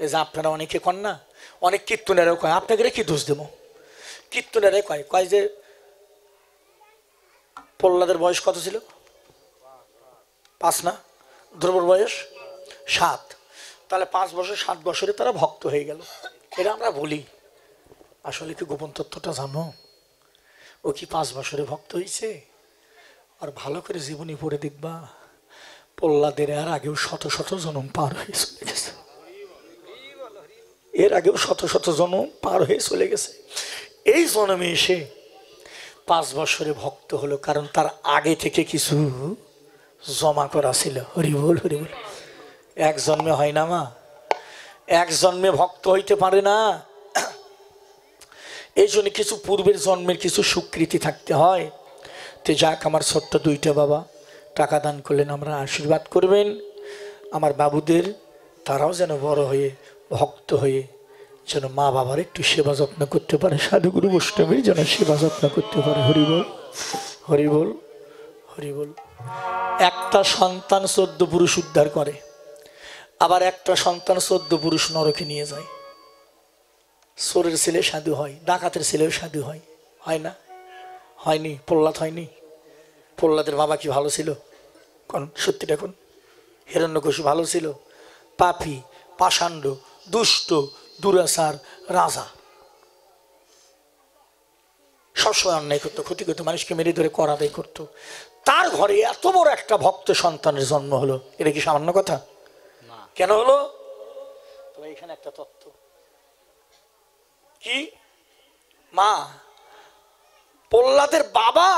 এই যে আপনারা অনেকে কন না, অনেক কীর্তনেরাও কয়, আপনাকে কি দোষ দেব? কীর্তনেরাই কয় কয় যে প্রহ্লাদের বয়স কত ছিল? 5 না? ধ্রুবর বয়স 7। তাহলে 5 বছর 7 বছরে তারা ভক্ত হয়ে গেল। এটা আমরা বলি, আসলে কি গোপন তথ্যটা জানো? ও কি 5 বছরে ভক্ত হয়েছে? আর ভালো করে জীবনী পড়ে দেখবা, প্রহ্লাদের এর আগেও শত শত জন্ম পার হয়ে চলে গেছে। এর আগেও শত শত জন্ম পার হয়ে চলে গেছে। এই জন্মে এসে 5 বছরে ভক্ত হলো, কারণ তার আগে থেকে কিছু জমা করা ছিল। হরিবল হরিবল। এক জন্মে হয় না মা, এক জন্মে ভক্ত হইতে পারে না। এই জন্য কিছু পূর্বের জন্মের কিছু স্বীকৃতি থাকতে হয়। তো যাক, আমার ছোট্ট 2টা বাবা টাকা দান করলেন, আমরা আশীর্বাদ করবেন আমার বাবুদের, তারাও যেন বড় হয়ে ভক্ত হয়ে যেন মা বাবার একটু সেবা যত্ন করতে পারে, সাধুগুরু বৈষ্ণবের যেন সেবা যত্ন করতে পারে। হরিবল হরিবল হরিবল। একটা সন্তান 14 পুরুষ উদ্ধার করে, আবার একটা সন্তান 14 পুরুষ নরকে নিয়ে যায়। চোরের ছেলে সাধু হয়, ডাকাতের ছেলেও সাধু হয়, হয় না? হয়নি? প্রহ্লাদ হয়নি? প্রহ্লাদের বাবা কি ভালো ছিল? কোন সত্যি দেখুন, হিরণ্যকশিপু ভালো ছিল? পাপী, পাষাণ্ড, দুষ্ট, দুরাচার রাজা, সবসময় অন্যায় করতো, ক্ষতি করতো, মানুষকে মেরে ধরে করাদাই করতো। তার ঘরে এত বড় একটা ভক্ত সন্তানের জন্ম হলো, এটা কি সামান্য কথা? কেন হলো? তবে এখানে একটা তত্ত্ব কি, মা প্রহ্লাদের বাবা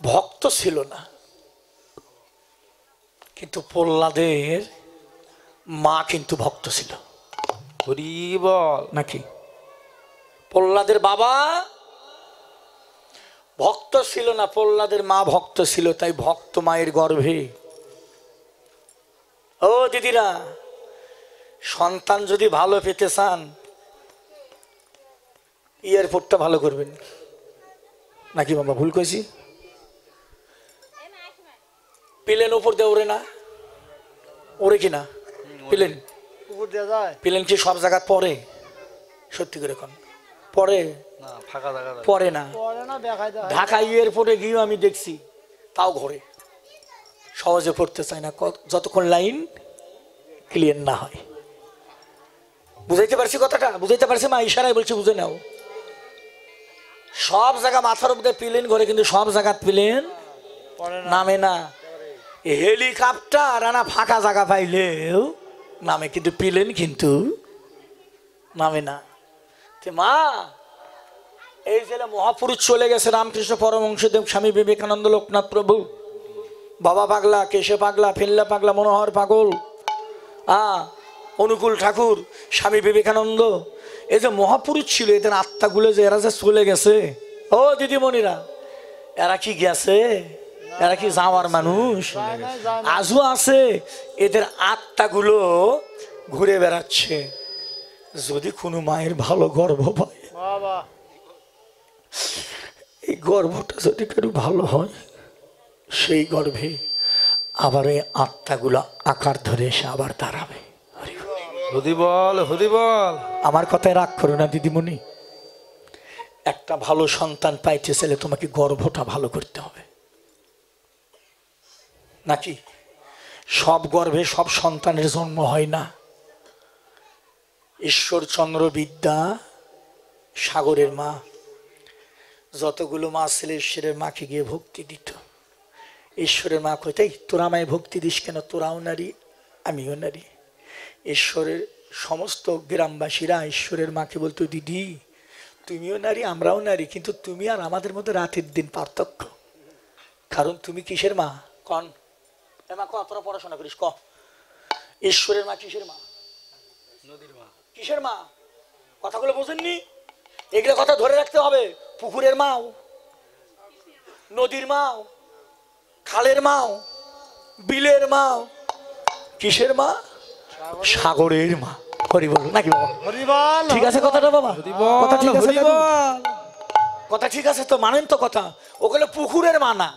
ভক্ত ছিল না, কিন্তু প্রহ্লাদের মা কিন্তু ভক্ত ছিল। হরিবল। নাকি? প্রহ্লাদের বাবা ভক্ত ছিল না, প্রহ্লাদের মা ভক্ত ছিল। তাই ভক্ত মায়ের গর্ভে, ও দিদিরা, সন্তান যদি ভালো পেতে চান এয়ারপোর্টটা ভালো করবেন। নাকি বাবা ভুল কইছি? প্লেন উপর দিয়ে ওড়ে না? ওড়ে কিনা প্লেন? উপর দেওয়া যায়? প্লেন কি সব জায়গা পড়ে? সত্যি করে কোন পড়ে? না, ফাঁকা জায়গা পড়ে না। পড়ে না, দেখাই দেয়। ঢাকা এয়ারপোর্টে গিয়েও আমি দেখছি, তাও ঘোরে, সহজে পড়তে চায় না যতক্ষণ লাইন ক্লিয়ার না হয়। বুঝাইতে পারছি কথাটা? বুঝাইতে পারছি মা? ইশারায় বলছি, বুঝে নাও। সব জায়গা মাথার উপরে প্লেন ঘরে, কিন্তু সব জায়গা প্লেন নামে না। হেলিকপ্টার না ফাঁকা জায়গা পাইলেও নামে, কিন্তু প্লেন কিন্তু নামে না। মা, এই ছেলে মহাপুরুষ চলে গেছে, রামকৃষ্ণ পরমহংসদেব, স্বামী বিবেকানন্দ, লোকনাথ প্রভু, বাবা পাগলা, কেশে পাগলা, ফেল্লা পাগলা, মনোহর পাগল, অনুকূল ঠাকুর, স্বামী বিবেকানন্দ, এই যে মহাপুরুষ ছিল, এদের আত্মাগুলো যে এরা যে চলে গেছে, ও দিদিমণিরা, এরা কি গেছে? এরা কি যাওয়ার মানুষ? আজও আছে। এদের আত্মাগুলো ঘুরে বেড়াচ্ছে। যদি কোনো মায়ের ভালো গর্ভ পায়, এই গর্ভটা যদি কারো ভালো হয়, সেই গর্ভে আবার এই আত্মাগুলো আকার ধরে এসে আবার দাঁড়াবে। হরিবল হরিবল। আমার কথায় রাগ করো না দিদিমণি। একটা ভালো সন্তান পাইতে চাইলে তোমাকে গর্ভটা ভালো করতে হবে। নাকি? সব গর্ভে সব সন্তানের জন্ম হয় না। ঈশ্বরচন্দ্র বিদ্যা সাগরের মা যতগুলো মা ছেলে ঈশ্বরের মাকে গিয়ে ভক্তি দিত, ঈশ্বরের মা কইতাই, তোরা আমায় ভক্তি দিস কেন? তোরাও নারী, আমিও নারী। ঈশ্বরের সমস্ত গ্রামবাসীরা ঈশ্বরের মাকে বলতো, দিদি তুমিও নারী, আমরাও নারী, কিন্তু তুমি আর আমাদের মধ্যে রাতের দিন পার্থক্য। কারণ তুমি কিসের মা? কন মা, তোরা পড়াশোনা করিস, ক ঈশ্বরের মা কিসের মা? নদীর মা। কিসের মা? কথাগুলো বোঝেননি? এগুলো কথা ধরে রাখতে হবে। পুকুরের মাও, নদীর মাও, খালের মাও, বিলের মাও, কিসের মা? সাগরের মা। হরি বল। নাকি বাবা? হরিবল। ঠিক আছে কথাটা বাবা? কথা ঠিক আছে? কথা ঠিক আছে তো? মানেন তো কথা? ওগুলো পুকুরের মা না,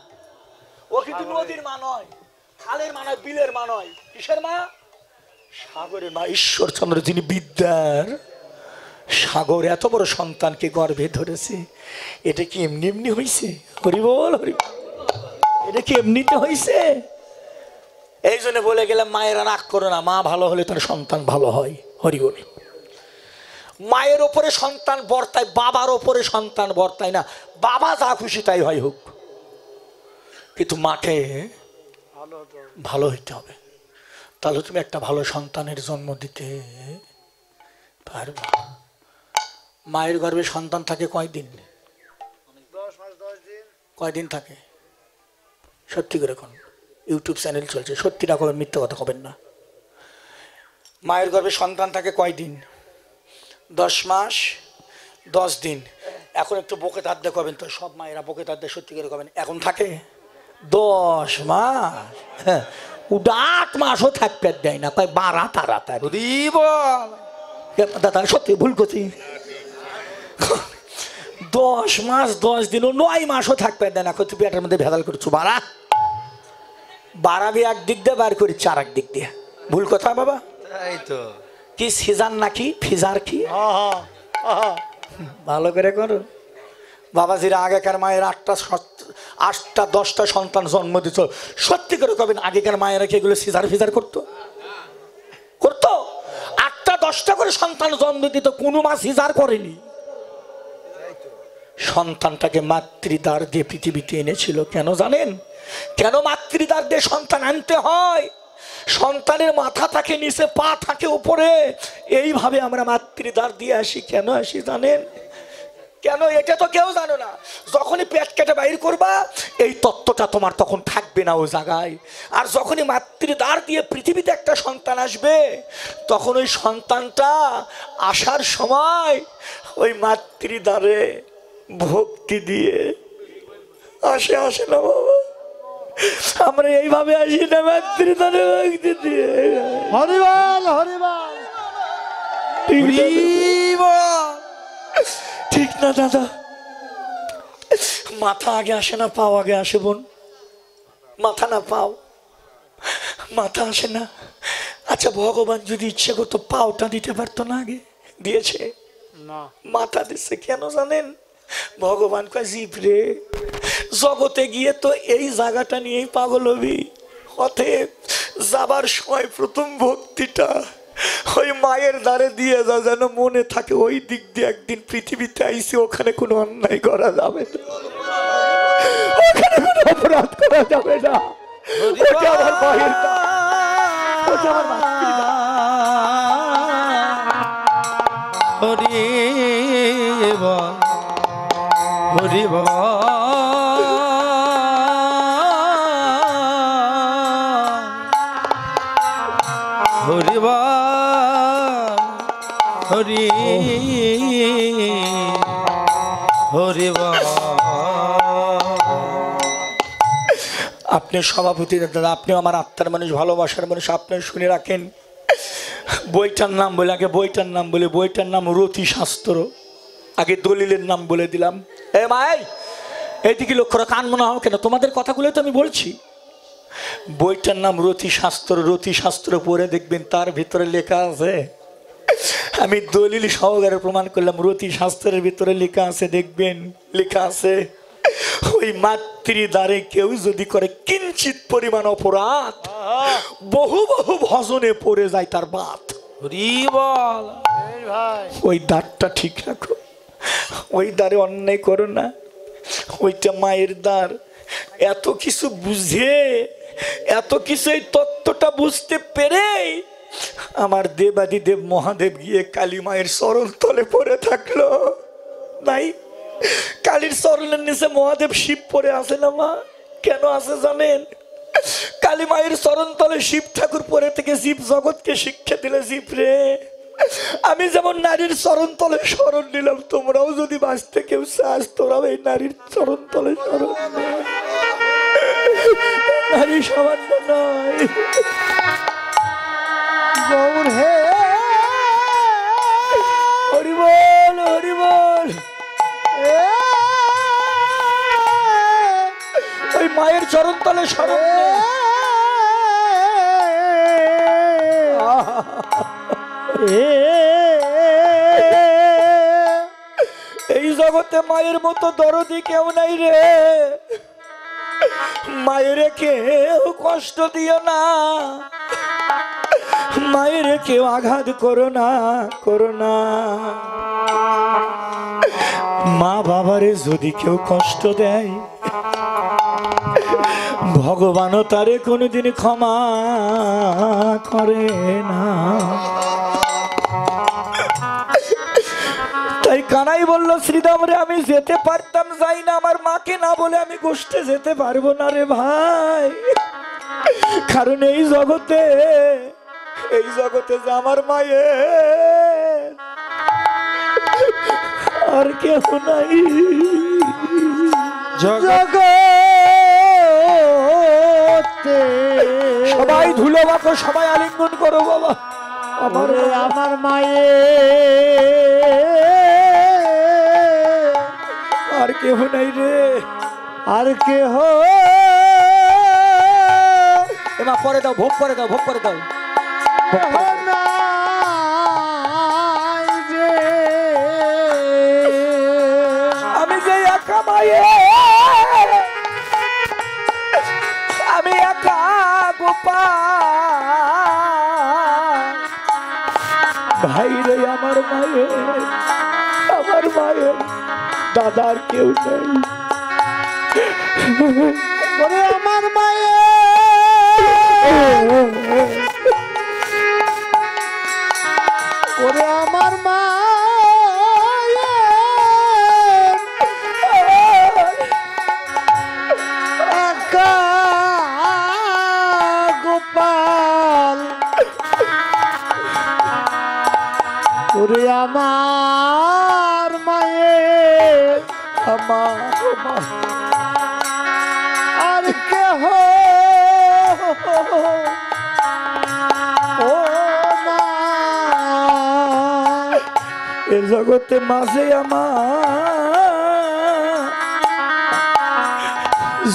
ও কিন্তু নদীর মা নয়, খালের মা নয়, বিলের মা নয়। কিসের মা? সাগরের মা ঈশ্বরচন্দ্র যিনি বিদ্যার সাগর এত বড় সন্তানকে গর্ভে ধরেছে, এটা কি এমনি এমনি হয়েছে? হরি বল হরি বল। এটা কি এমনিতে হয়েছে? এই জন্য বলে গেলাম মায়েরা রাগ করো না, মা ভালো হলে তার সন্তান ভালো হয়। হরি বল। মায়ের ওপরে সন্তান বর্তায়, বাবার ওপরে সন্তান বর্তায় না। বাবা যা খুশি তাই হয় হোক, কিন্তু মাকে ভালো হইতে হবে, তাহলে তুমি একটা ভালো সন্তানের জন্ম দিতে পারবে। মায়ের গর্ভে সন্তান থাকে কয়দিন? 10 মাস 10 দিন। কয়দিন থাকে? সত্যি করে এখন ইউটিউব চ্যানেল চলছে, সত্যিটা করবেন, মিথ্যা কথা কবেন না। মায়ের গর্ভে সন্তান থাকে কয়দিন? 10 মাস 10 দিন। এখন একটু বকে তার দিয়ে কবেন তো, সব মায়েরা বকে তার দিয়ে সত্যি করে কবেন। এখন থাকে 10 মাস, হ্যাঁ, ওটা 8 মাসও থাকতে দেয় না, কয় 12 তাড়াতাড়ি। হরি বল। দাদা সত্যি ভুল করছি, 10 মাস 10 দিন ও 9 মাসও থাকতে দেয় না, তুই পেটের মধ্যে ভেজাল করছো। বাড়াবি একদিক দিয়ে, বার করি চার একদিক দিয়ে। ভুল কথা বাবা। তাই তো। কি সিজার নাকি ফিজার কি? ভালো করে করো বাবাজিরা। আগেকার মায়ের 8টা 10টা সন্তান জন্ম দিত, সত্যি করে কবেন আগেকার মায়েরা কি এগুলো সিজার ফিজার করতো? 8টা 10টা করে সন্তান জন্ম দিত, কোনো মা সিজার করেনি। সন্তানটাকে মাতৃদ্বার দিয়ে পৃথিবীতে এনেছিল। কেন জানেন? কেন মাতৃদ্বার দিয়ে সন্তান আনতে হয়? সন্তানের মাথা থাকে নিচে, পা থাকে উপরে, এইভাবে আমরা মাতৃদ্বার দিয়ে আসি। কেন আসি জানেন? কেন? এটা তো কেউ জানো না। যখনই পেট কেটে বাইর করবা, এই তত্ত্বটা তোমার তখন থাকবে না ও জায়গায়। আর যখনই মাতৃদ্বার দিয়ে পৃথিবীতে একটা সন্তান আসবে, তখন ওই সন্তানটা আসার সময় ওই মাতৃদ্বারে ভক্তি দিয়ে আসে। আসে না বাবা? আমরা এইভাবে আসি না, মাতৃদ্বারে ভক্তি দিয়ে। হরিবল হরিবল। ঠিক না দাদা? মাথা আগে আসে না পাও আগে আসে বোন? মাথা না পাও? মাথা আসে না। আচ্ছা ভগবান যদি ইচ্ছে করতো পাওটা দিতে পারতো না? আগে দিয়েছে না, মাথা দিচ্ছে। কেন জানেন? ভগবান কয় জীব রে, জগতে গিয়ে তো এই জায়গাটা নিয়েই পাগল হবি, অতএব যাবার সময় প্রথম ভক্তিটা ওই মায়ের দ্বারে দিয়ে যা, যেন মনে থাকে ওই দিক দিয়ে একদিন পৃথিবীতে আইসি, ওখানে কোনো অন্যায় করা যাবে না, ওখানে কোনো অপরাধ করা যাবে না। ওটা আমার মায়ের দ্বার, ওটা আমার মাতৃ দ্বার। হরি বল হরি বল হরি বল হরি হরি বল। আপনি সভাপতি দাদা, আপনি আমার আত্মার মানুষ, ভালোবাসার মানুষ, আপনি শুনে রাখেন। বইটার নাম বলে, আগে বইটার নাম বলে, বইটার নাম রতি শাস্ত্র। আগে দলিলের নাম বলে দিলাম। এ মাই, এইদিকে লক্ষ্য রাখো, কান মনে হয় কেন? তোমাদের কথাগুলো তো আমি বলছি। বইটার নাম রতি শাস্ত্র। রতি শাস্ত্র পড়ে দেখবেন তার ভিতরে লেখা আছে, আমি দলিল সহকারে প্রমাণ করলাম, রতি শাস্ত্রের ভিতরে লেখা আছে, দেখবেন লেখা আছে, ওই মাতৃদ্বারে কেউ যদি করে কিঞ্চিত পরিমাণ অপরাধ, বহু বহু ভজনে পড়ে যায় তার বাত। হরি বল। ওই দ্বারটা ঠিক রাখো, ওই দ্বারে অন্যায় করো না। ওইটা মায়ের দ্বার। এত কিছু বুঝে, এত কিছু এই তত্ত্বটা বুঝতে পেরে আমার দেবাদিদেব মহাদেব গিয়ে কালী মায়ের চরণ তলে পড়ে থাকলো। নাই, কালীর চরণের নিচে মহাদেব শিব পড়ে আছে না মা? কেন আছে জানেন? কালী মায়ের চরণ তলে শিব ঠাকুর পড়ে থেকে জীব জগৎকে শিক্ষা দিলে, জীব রে, আমি যেমন নারীর চরণ তলে শরণ নিলাম, তোমরাও যদি বাঁচতে কেউ চাস, তোরাও এই নারীর চরণ তলে শরণ নে। নারী সামান্য নয়। গৌর হে, হরি বল হরি বল। ওই মায়ের চরণ তলে শরণ নে। এই জগতে মায়ের মতো দরদি কেউ নাই রে। মায়ের কেউ কষ্ট দিও না, মায়ের কেউ আঘাত করো না, করো না। মা বাবারে যদি কেউ কষ্ট দেয়, ভগবানও তারে কোনোদিন ক্ষমা করে না। তাই কানাই বলল, শ্রীদাম রে আমি যেতে পারতাম, যাই না। আমার মাকে না বলে আমি গোষ্ঠে যেতে পারবো না রে ভাই। কারণ এই জগতে যে আমার মায়ের আর কেউ নাই। জগতে সবাই ধুলো মাখো, সবাই আলিঙ্গন করো বাবা। আমার মায়ে আর কেউ নাই রে, আর কেহ এমা পরে দাও, ভোগ করে দাও, ভোগ করে দাও। নাই রে। আমি যে একা মায়ে, আমি একা গোপাল ভাই রে। আমার মায়ের দাদার কেউ নেই। ওরে আমার মায়ে, ওরে আমার মা একা গোপাল। ওরে আমার মায়ের আর কেহ ও না। এ জগতে মাঝে আমার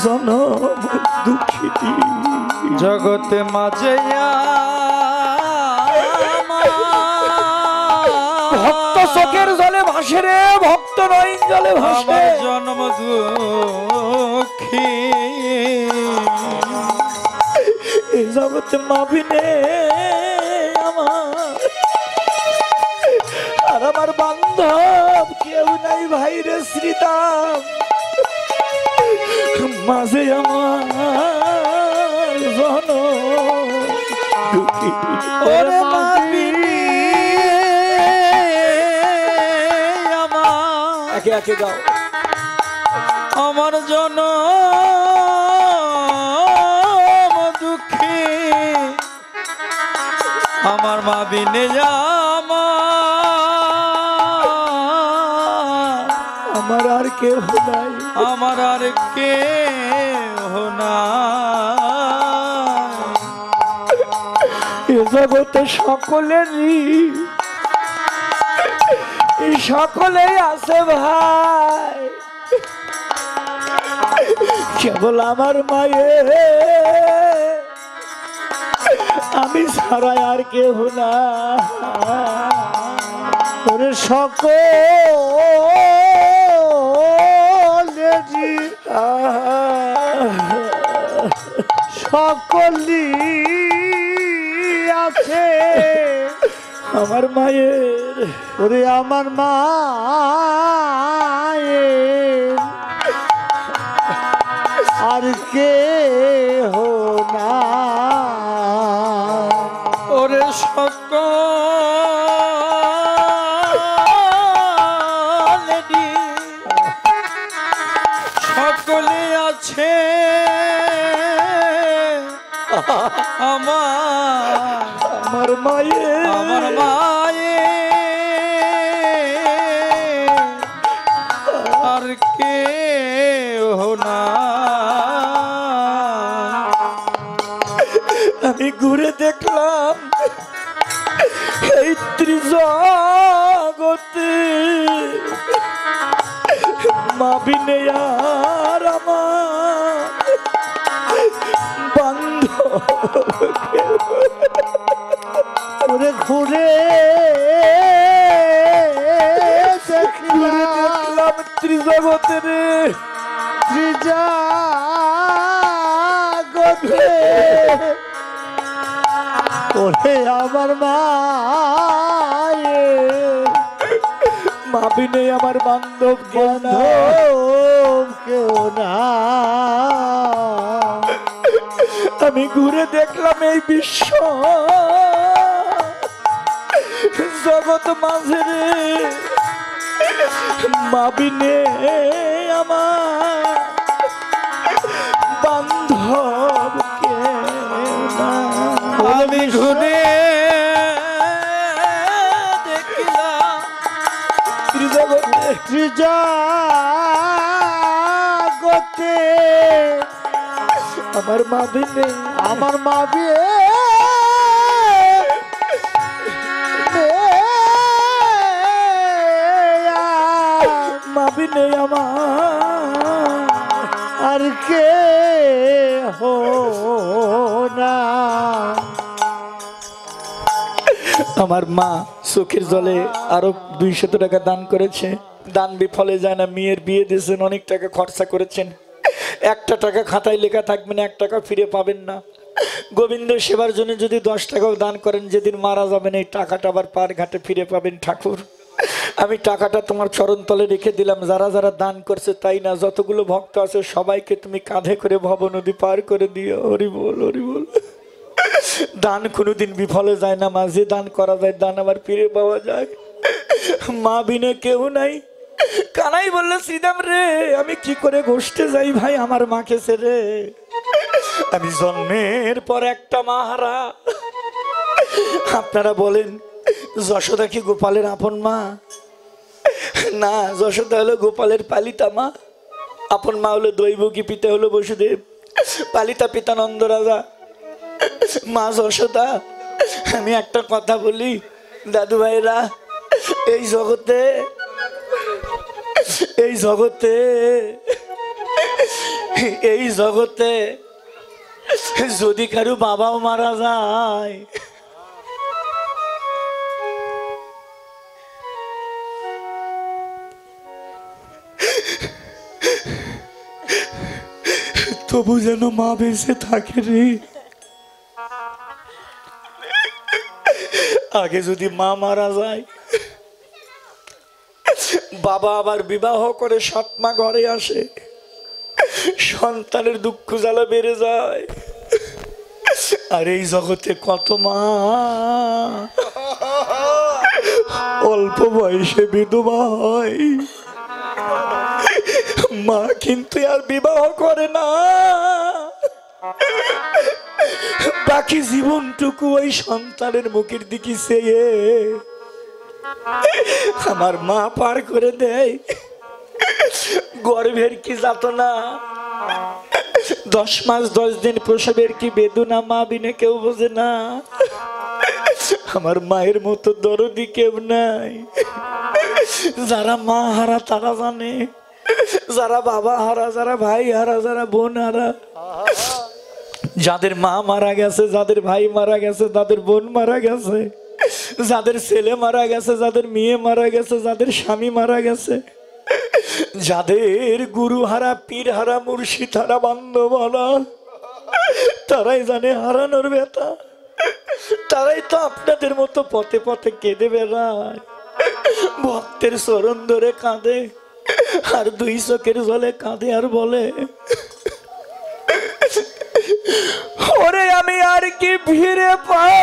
জনম দুঃখিনী। জগতে মাঝে ভক্ত চোখের জলে ভাসে রে, ভক্ত নয়ন জলে ভাসে। আমার জন্ম দুঃখী। এই জগতে মাভিনে আমার আর আমার বান্ধব কেউ নাই ভাই রে শ্রীদাম। মাঝে আমার জনম দুঃখী। ওরে মাবিনী আমার, একে একে গাও। আমার জনম দুঃখী। আমার মা বিনে আমার আর কেউ নাই, আমার আর কেহ নাই। এ জগতে সকলেই আছে ভাই, কেবল আমার মায়ের আমি ছাড়াই আর কেউ না। ওরে সকলি আছে আমার মায়ের। ওরে আমার মায়ের আর কেহ না। ওরে সকলে আছে আমার মায়ের, আমার মায়ে আর কেহ না। আমি ঘুরে দেখলাম এই ত্রিজগতে মাবিনে আর আমার বান্ধব ওরে ঘুরে দেখলাম ত্রিজগতে রে, ত্রিজগতে ওরে আমার মায়ের মা বিনে আমার বান্ধব বান্ধব কেউ না। আমি ঘুরে দেখলাম এই বিশ্ব জগৎ মাঝে রে, মা বিনে আমার বান্ধব কেউ না। আমি ঘুরে দেখলাম ত্রিজগতে, ত্রিজগতে আমার মা বিনে আমার মা বিয়ে মা বিনে আমার আর কে হো না। আমার মা চোখের জলে আরো 200 টাকা দান করেছে। দান বিফলে যায় না। মেয়ের বিয়ে দিয়েছেন, অনেক টাকা খরচা করেছেন। একটা টাকা খাতায় লেখা থাকবে না, 1 টাকা ফিরে পাবেন না। গোবিন্দ সেবার জন্য যদি 10 টাকাও দান করেন, যেদিন মারা যাবেন এই টাকাটা আবার পার ঘাটে ফিরে পাবেন। ঠাকুর, আমি টাকাটা তোমার চরণতলে রেখে দিলাম। যারা যারা দান করছে তাই না, যতগুলো ভক্ত আছে সবাইকে তুমি কাঁধে করে ভব নদী পার করে দিও। হরি বল, হরি বল। দান কোনোদিন বিফলে যায় না মা। যে দান করা যায় দান আবার ফিরে পাওয়া যায়। মা বিনে কেউ নাই। কানাই বললো, শ্রীদাম রে আমি কি করে ঘষতে যাই ভাই আমার মাকে ছেড়ে। আমি জন্মের পর একটা মা হারা। আপনারা বলেন যশোদা কি গোপালের আপন মা? না, যশোদা হলো গোপালের পালিতা মা। আপন মা হলো দৈবকী, পিতা হলো বসুদেব, পালিতা পিতা নন্দ রাজা, মা যশোদা। আমি একটা কথা বলি দাদু ভাইরা, এই জগতে এই জগতে এই জগতে যদি কারো বাবাও মারা যায়, তবু যেন মা বেঁচে থাকে রে। আগে যদি মা মারা যায়, বাবা আবার বিবাহ করে 7 মা ঘরে আসে, সন্তানের দুঃখ জ্বালা বেড়ে যায়। আর এই জগতে কত মা অল্প বয়সে বিধবা হয়। মা কিন্তু আর বিবাহ করে না, বাকি জীবনটুকু ওই সন্তানের মুখের দিকে চেয়ে আমার মা পার করে দেয়। গর্ভের কি যাতনা, 10 মাস 10 দিন প্রসবের কি বেদনা মা বিনে কেউ বোঝে না। আমার মায়ের মতো দরদি কেউ নাই। যারা মা হারা তারা জানে, যারা বাবা হারা, যারা ভাই হারা, যারা বোন হারা, যাদের মা মারা গেছে, যাদের ভাই মারা গেছে, যাদের বোন মারা গেছে, যাদের ছেলে মারা গেছে, যাদের মেয়ে মারা গেছে, যাদের স্বামী মারা গেছে, যাদের গুরু হারা, পীর হারা, মুর্শিদ হারা, বান্ধব হারা, তারাই জানে হারানোর ব্যথা। তারাই তো আপনাদের মতো পথে পথে কেঁদে বেড়ায়, ভক্তের চরণ ধরে কাঁদে, আর 2 চোখের জলে কাঁদে আর বলে, ওরে আমি আর কি ফিরে পাই,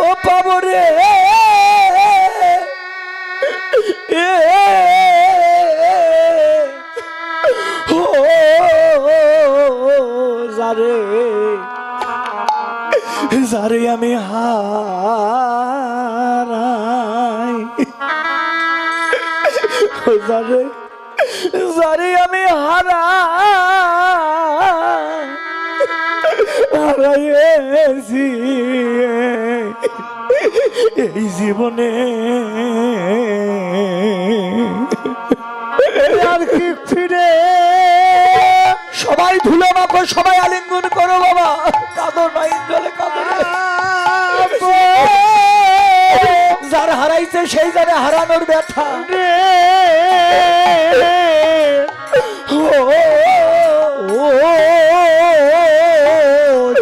ও পাবো রে ও যারে যারে আমি হারাই, যারে যারে আমি হারাইছি এই জীবনে, আর কি ফিরে সবাই সবাই ধুলো মাখো, সবাই আলিঙ্গন করো বাবা, কাঁদো নয়ন জলে কাঁদো রে। যার হারাইছে সেই জানে হারানোর ব্যথা।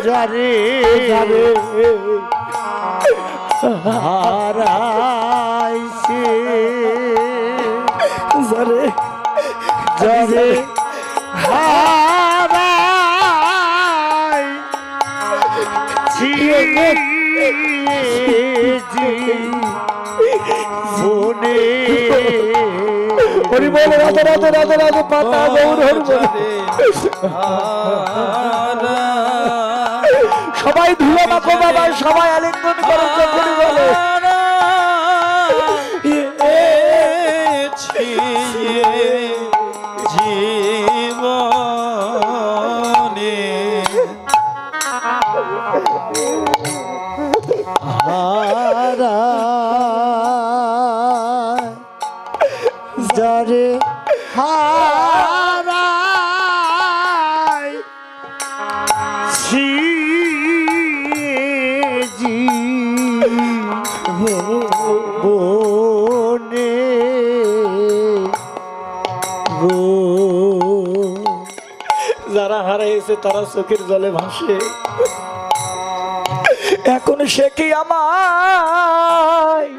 যারে যারে হারাইছে, যারে যারে হারাইছি জীবনে। হরি বল, রাধে রাধে রাধে রাধে, পাতা গৌর হরি বল। সবাই ধুলো মাখো বাবা, সবাই আলিঙ্গন করো, চোখের বলে জীবনে যারে হারাই ছি জীবনে যারা হারাইছে তারা চোখের জলে ভাসে। এখন সে কি আমায়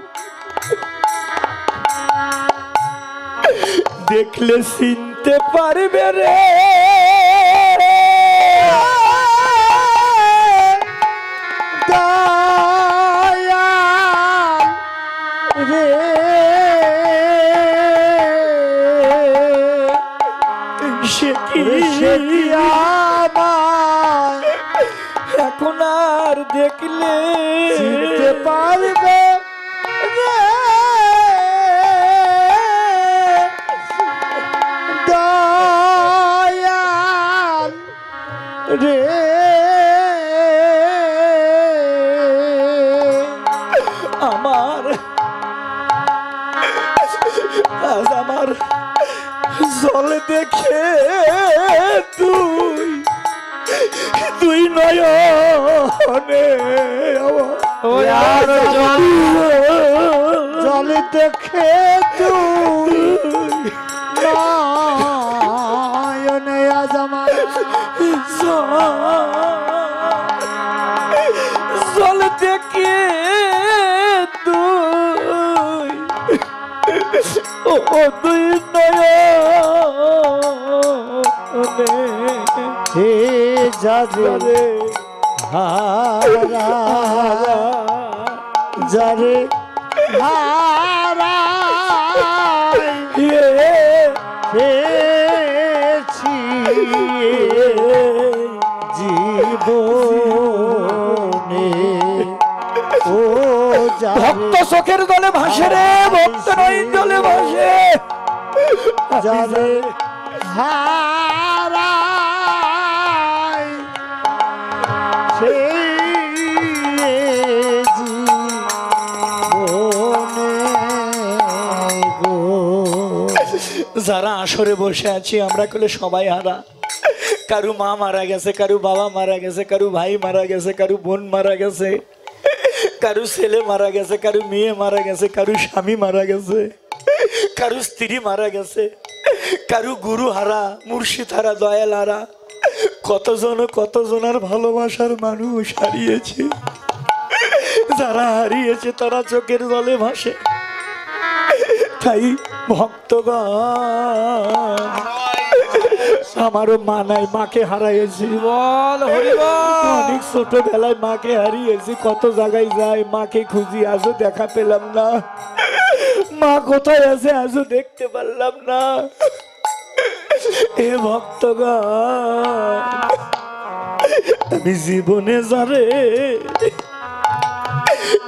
দেখলে চিনতে পারবে রে? সে কি আমায় এখন আর দেখলে চিনতে পারবে রে? দয়াল রে আমার আজ আমার জলে দেখে তুই নয়নে জলে দেখে তুই নয়নে আজ আমার জল দেখে তুই তুই নয়নে হে যারে হারা যারে হারাইছি জীবনে ও ভক্ত চোখের জলে ভাসে রে, ভক্ত নয়ন জলে ভাসে। যারে হারাই সেই জীবনে গো। যারা আসরে বসে আছি আমরা কলে সবাই হারা। কারু মা মারা গেছে, কারু বাবা মারা গেছে, কারু ভাই মারা গেছে, কারু বোন মারা গেছে, কারু ছেলে মারা গেছে, কারু মেয়ে মারা গেছে, কারু স্বামী মারা গেছে, কারু স্ত্রী মারা গেছে, কারু গুরু হারা, মুর্শিদ হারা, দয়াল হারা, কতজনের ভালোবাসার মানুষ হারিয়েছে। যারা হারিয়েছে তারা চোখের জলে ভাসে। তাই ভক্তগণ আমারও মা নাই, মাকে হারাইছি। অনেক ছোটবেলায় মাকে হারিয়েছি, কত জায়গায় যাই মাকে খুঁজি, আজও দেখা পেলাম না। মা কোথায় আছে আজও দেখতে পারলাম না। এ ভক্তগণ আমি জীবনে যারে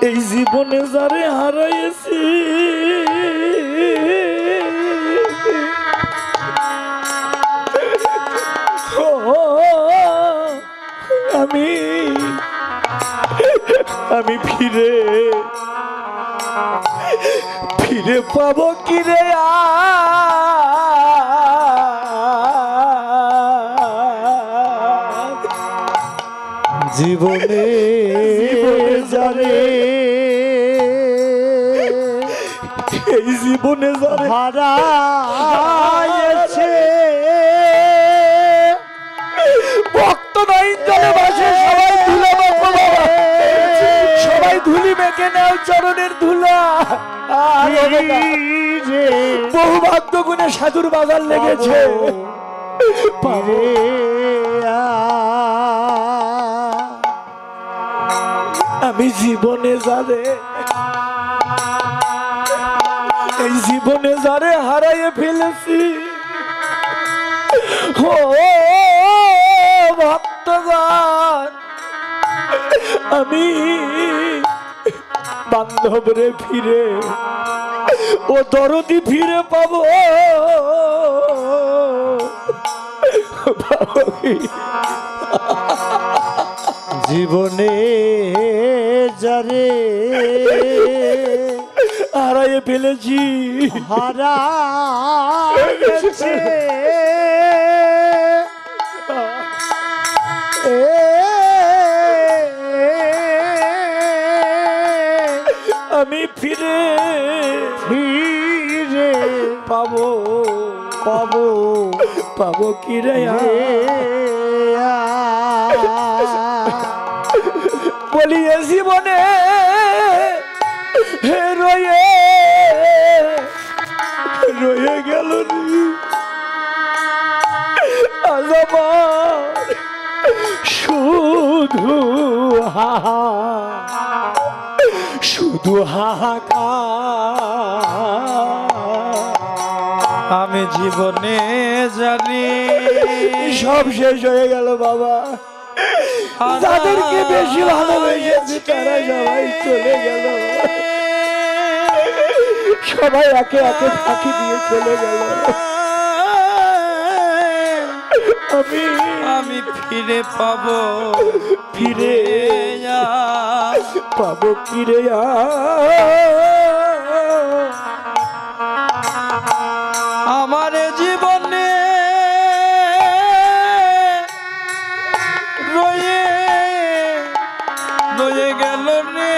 এই জীবনে যারে হারাইছি আমি ফিরে পাবো কিরে জীবনে যারে এই জীবনে যারে হারাইছে ভক্ত নাই জলে ভাসে সবাই ধুলা মাখো বাবা, সবাই ধুলি মেখে নাও চরণের ধুলা। আর হবে না। বহু ভাগ্য গুণে সাধুর বাজার লেগেছে, পাবো আমি জীবনে যারে, এই জীবনে যারে হারাইয়ে ফেলেছি, ও ভক্তগণ, আমি বান্ধব রে ফিরে, ও দরদি ফিরে পাবো, পাবো কি? জীবনে যারে হারাইয়ে ফেলেছি, হারাইছে আমি ফিরে ফিরে পাবো, পাবো পাবো কি রে? বলি এ জীবনে রয়ে রয়ে গেল রে আজ আমার শুধু হাহা, শুধু হাহাকার। আমি জীবনে জানি সব শেষ হয়ে গেল বাবা, যাদেরকে বেশি ভালোবেসেছি তারা সবাই চলে গেল, সবাই একে একে ফাঁকি দিয়ে চলে গেল। আমি আমি ফিরে পাবো, ফিরে পাবো কি রে? আমার জীবনে রয়ে রয়ে গেল রে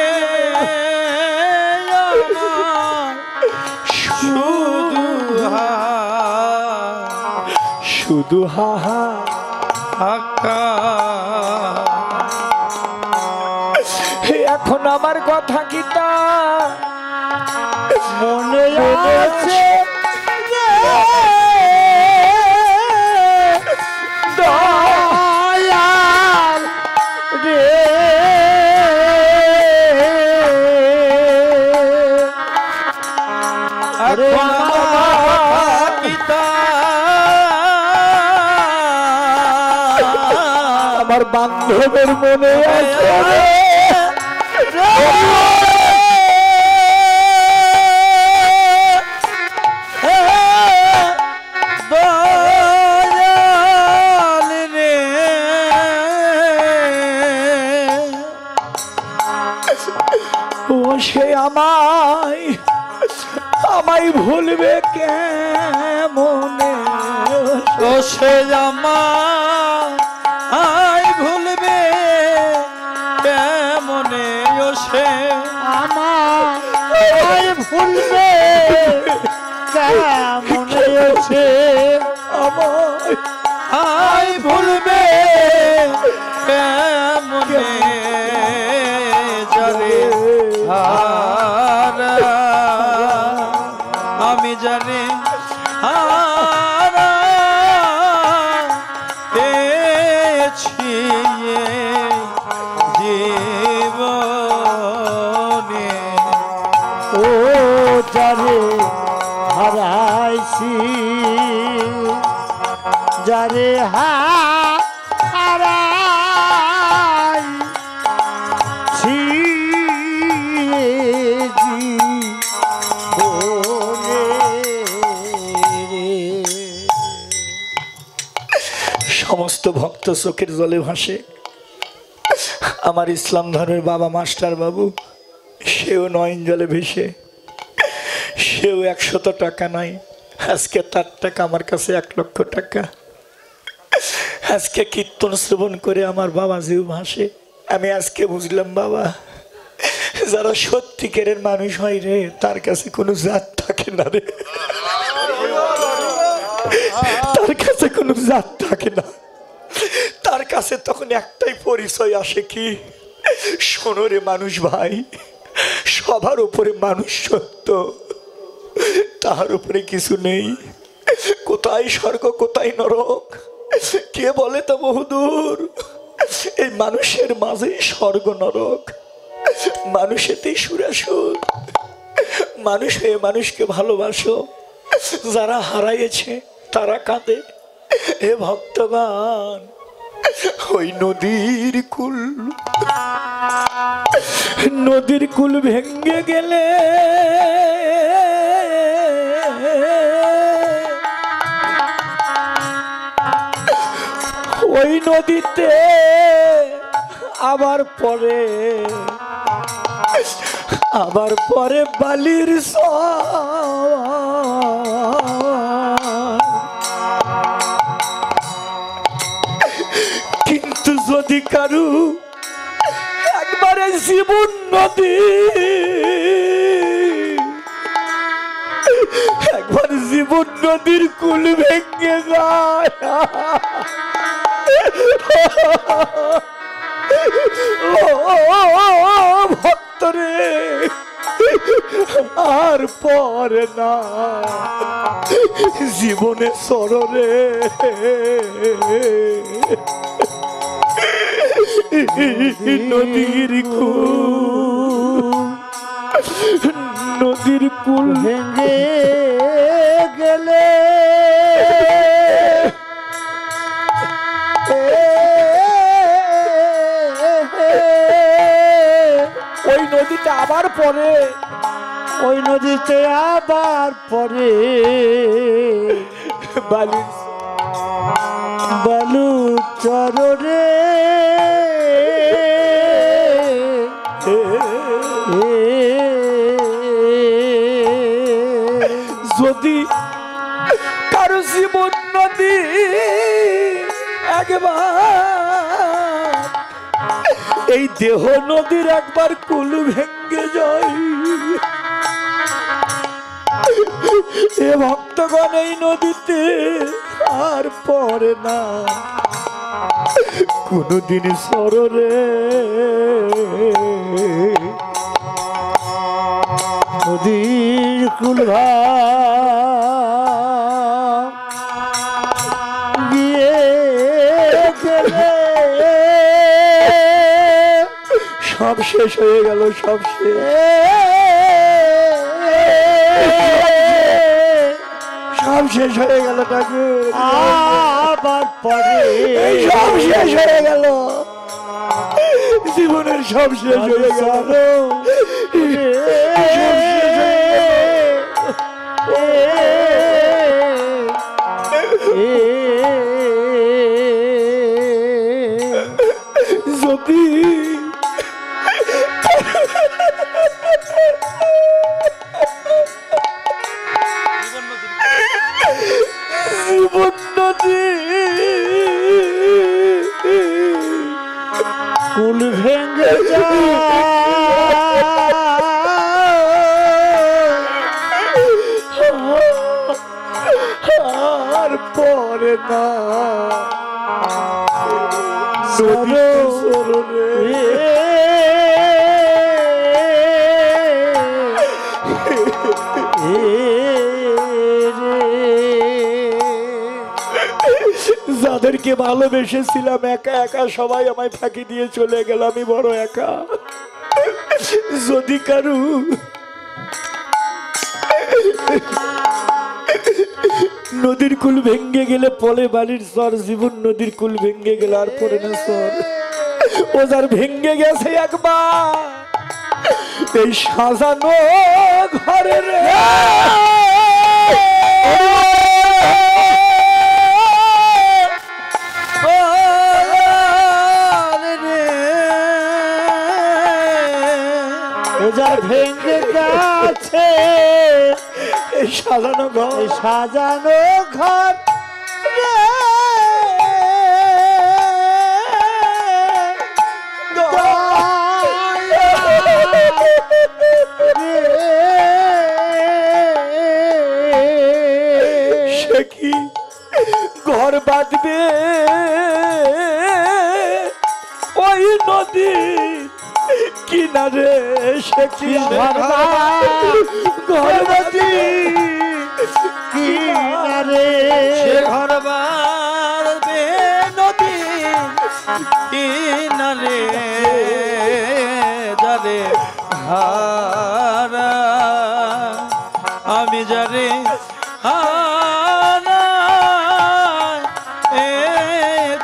আমার শুধু শুধু হাহা হাকা। এখন আমার কথা কি তা মনে আছে দয়াল রে এখন আমার পিতা আমার বান্ধবের মনে আছে দয়াল রে ও সে আমায় আমায় ভুলবে কেমনে? ও সে আমায় ভুলবে কেমনে? ও সে আমায় ভুলবে কেমনে আছে আমায় ভুলবে কেমনে? জানে হারা আমি জানি হারা পেয়েছি জীবনে। ও যারে হারাইছি যারে হারাইছি সমস্ত ভক্ত চোখের জলে ভাসে। আমার ইসলাম ধর্মের বাবা মাস্টার বাবু, সেও নয়ন জলে ভেসে, সেও 100 টাকা নাই, আজকে তার টাকা আমার কাছে 1 লক্ষ টাকা। আজকে কীর্তন শ্রবণ করে আমার বাবা জিউ ভাসে। আমি আজকে বুঝলাম বাবা, যারা সত্যিকারের মানুষ হয় রে, তার কাছে কোনো জাত থাকে না রে, তার কাছে কোনো জাত থাকে না। তার কাছে তখন একটাই পরিচয় আসে, কি শোনো রে মানুষ ভাই, সবার উপরে মানুষ সত্য, তার উপরে কিছু নেই। কোথায় স্বর্গ কোথায় নরক কে বলে তা বহুদূর। এই মানুষের মাঝে স্বর্গ নরক, মানুষেতেই সুরাসুর। মানুষ হয়ে মানুষকে ভালোবাসো, যারা হারাইছে তারা কাঁদে। হে ভক্তগণ, ওই নদীর কুল ভেঙ্গে গেলে ওই নদীতে আবার পরে বালির কিন্তু যদি কারু একবারে জীবন নদী, একবার জীবন নদীর কুল ভেঙে যায়, ভক্তরে আর পরে না জীবনে সররে। নদীর কুল ভেঙে গেলে ওই নদীতে আবার পরে, ওই নদীতে আবার পরে বালু চররে। যদি কারো জীবন নদী একবার এই দেহ নদীর একবার কুল ভেঙ্গে যায়, এ ভক্তগণ এই নদীতে আর পরে না কোনদিন সররে। নদীর কুল গিয়ে গেলে সব শেষ হয়ে গেল, সব শেষ, সব শেষ হয়ে গেল ঠাকুর। আবার পরে সব শেষ হয়ে গেল, জীবনের সব শেষ হয়ে গেল। যদি জীবন নদী কুল ভেঙে আর পরে না যাদেরকে ভালোবেসেছিলাম একা একা সবাই আমায় ফাঁকি দিয়ে চলে গেল, আমি বড় একা। যদি কারু নদীর কুল ভেঙ্গে গেলে পলে বালির সর, জীবন নদীর কুল ভেঙ্গে গেলে আর পড়ে না সর। ও যার ভেঙ্গে গেছে একবার এই সাজানো ঘরের যার ভেঙে গেছে এই সাজানো ঘর, সাজানো ঘর ঘর কাঁদবে ওই নদী কিনারে, সে কি ঘরবাতি কিনারে সে ঘর বাড়বে নদী কিনারে যারে হারা আমি যারে হারা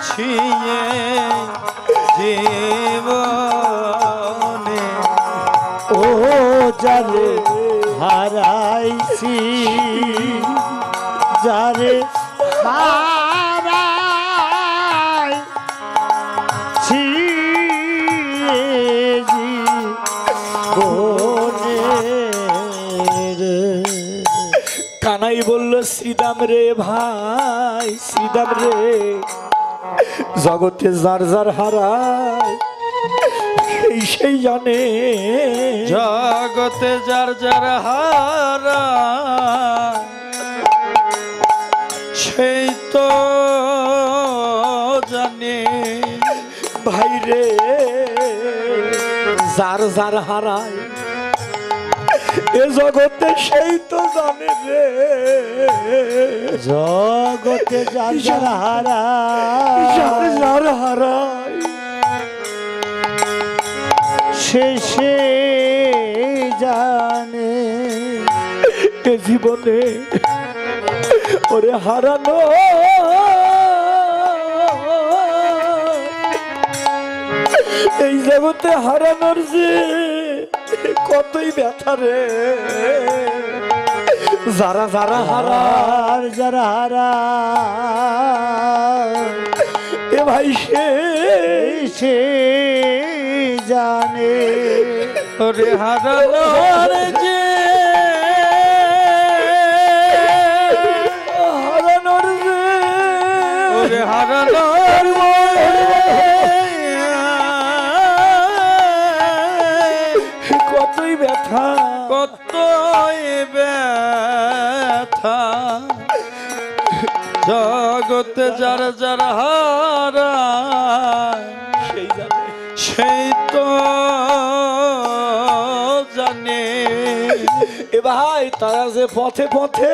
ছিয়ে জীবনে ও যারে হারাইছি, যারে হারাইছি কানাই বলল শ্রীদাম রে ভাই, শ্রীদাম রে, জগতে যার যার হারায় সেই জানে, জগতে যার যার হারা সেই তো জানে। ভাই রে যার যার হারায় এ জগতে সেই তো জানে রে, জগতে যার যার যার যার হারায় সে জানে। এ জীবনে ওরে হারানো এই জগতে হারানোর যে কতই ব্যথা রে, যারা যারা আর যারা হারা এ ভাই সে জানে। ওরে হারানোর যে হারানোর যে ওরে হারানোর কতই ব্যথা, কতই ব্যথা জগতে যার যার হারা সেই জানে, সেই তো জানে। এ ভাই তারা যে পথে পথে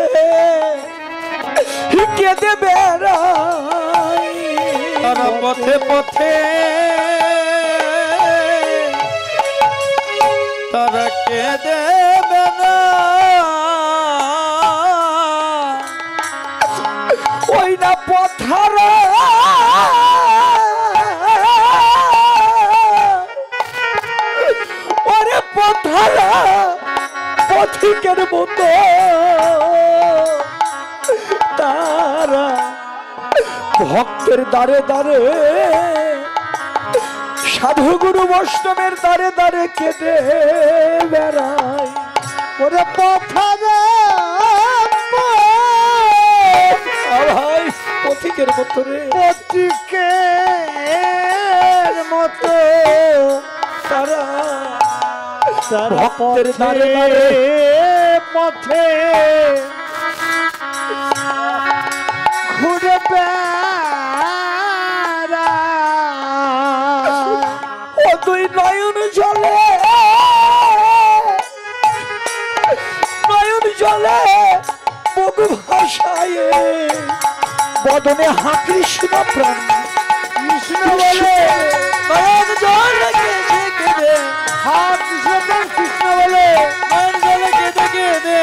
কেঁদে বেড়ায়, তারা পথে পথে তারা কেঁদে ওই না পথারা ওরে পথারা পথিকের মতো তারা ভক্তের দ্বারে দ্বারে, সাধু গুরু বৈষ্ণবের দ্বারে দ্বারে কেঁদে বেড়ায়। ওরে পথারে ভাই পথিকের মতো রে, পথিকের মতো তারা তারা ভক্তের পথে দ্বারে দ্বারে পথে ঘুরে বেড়ায়। ও দুই নয়ন জলে নয়ন জলে বুক ভাষায় বদনে হা কৃষ্ণ প্রাণ, কৃষ্ণ বলে নয়ন জলে কেঁদে কেঁদে, হা কৃষ্ণ প্রাণ, কৃষ্ণ বলে মন জলে কেঁদে কেঁদে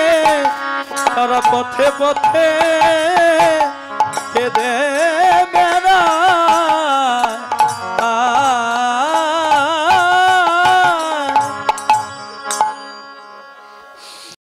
তারা পথে পথে